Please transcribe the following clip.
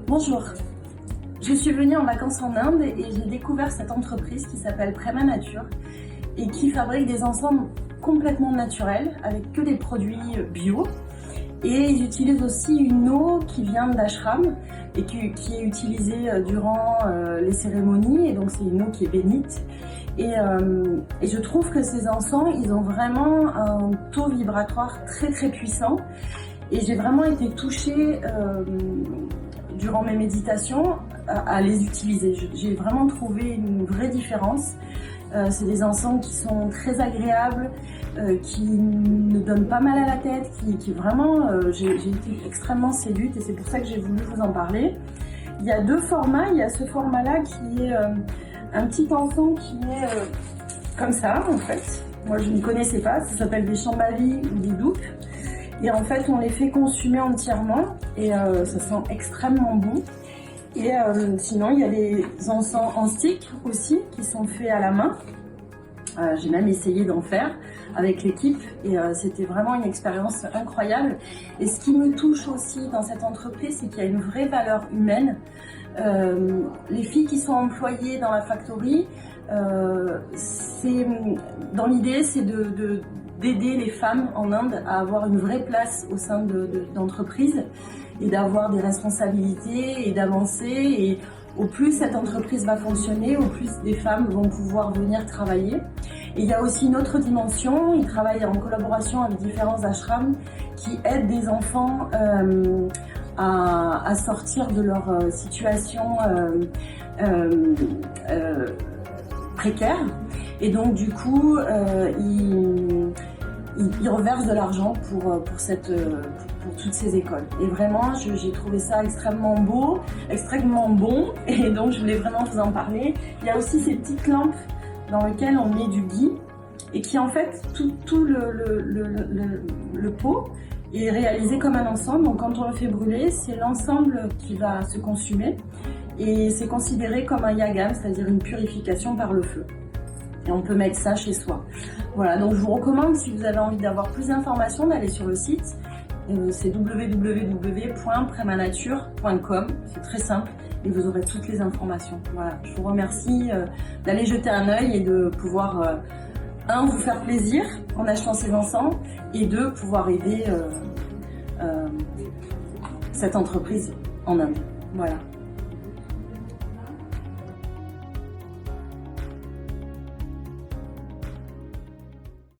Bonjour, je suis venue en vacances en Inde et j'ai découvert cette entreprise qui s'appelle Prema Nature et qui fabrique des encens complètement naturels avec que des produits bio. Et ils utilisent aussi une eau qui vient d'ashram et qui est utilisée durant les cérémonies, et donc c'est une eau qui est bénite. Et je trouve que ces encens, ils ont vraiment un taux vibratoire très très puissant. Et j'ai vraiment été touchée durant mes méditations à les utiliser. J'ai vraiment trouvé une vraie différence. C'est des encens qui sont très agréables, qui ne donnent pas mal à la tête, qui vraiment, j'ai été extrêmement séduite et c'est pour ça que j'ai voulu vous en parler. Il y a deux formats. Il y a ce format-là qui est un petit encens qui est comme ça en fait. Moi je ne connaissais pas, ça s'appelle des shambhavi ou des doupes. Et en fait, on les fait consumer entièrement et ça sent extrêmement bon. Et sinon, il y a des encens en stick aussi qui sont faits à la main. J'ai même essayé d'en faire avec l'équipe et c'était vraiment une expérience incroyable. Et ce qui me touche aussi dans cette entreprise, c'est qu'il y a une vraie valeur humaine. Les filles qui sont employées dans la factory, dans l'idée, c'est d'aider les femmes en Inde à avoir une vraie place au sein d'entreprises et d'avoir des responsabilités et d'avancer. Et au plus cette entreprise va fonctionner, au plus des femmes vont pouvoir venir travailler. Et il y a aussi une autre dimension, ils travaillent en collaboration avec différents ashrams qui aident des enfants à sortir de leur situation précaire. Et donc du coup, ils reversent de l'argent pour toutes ces écoles. Et vraiment, j'ai trouvé ça extrêmement beau, extrêmement bon, et donc je voulais vraiment vous en parler. Il y a aussi ces petites lampes dans lesquelles on met du ghee, et qui en fait, tout le pot est réalisé comme un ensemble. Donc quand on le fait brûler, c'est l'ensemble qui va se consumer, et c'est considéré comme un yagam, c'est-à-dire une purification par le feu. Et on peut mettre ça chez soi. Voilà, donc je vous recommande, si vous avez envie d'avoir plus d'informations, d'aller sur le site. C'est www.premanature.com. C'est très simple et vous aurez toutes les informations. Voilà, je vous remercie d'aller jeter un œil et de pouvoir, vous faire plaisir en achetant ces encens, et deux, pouvoir aider cette entreprise en Inde. Voilà.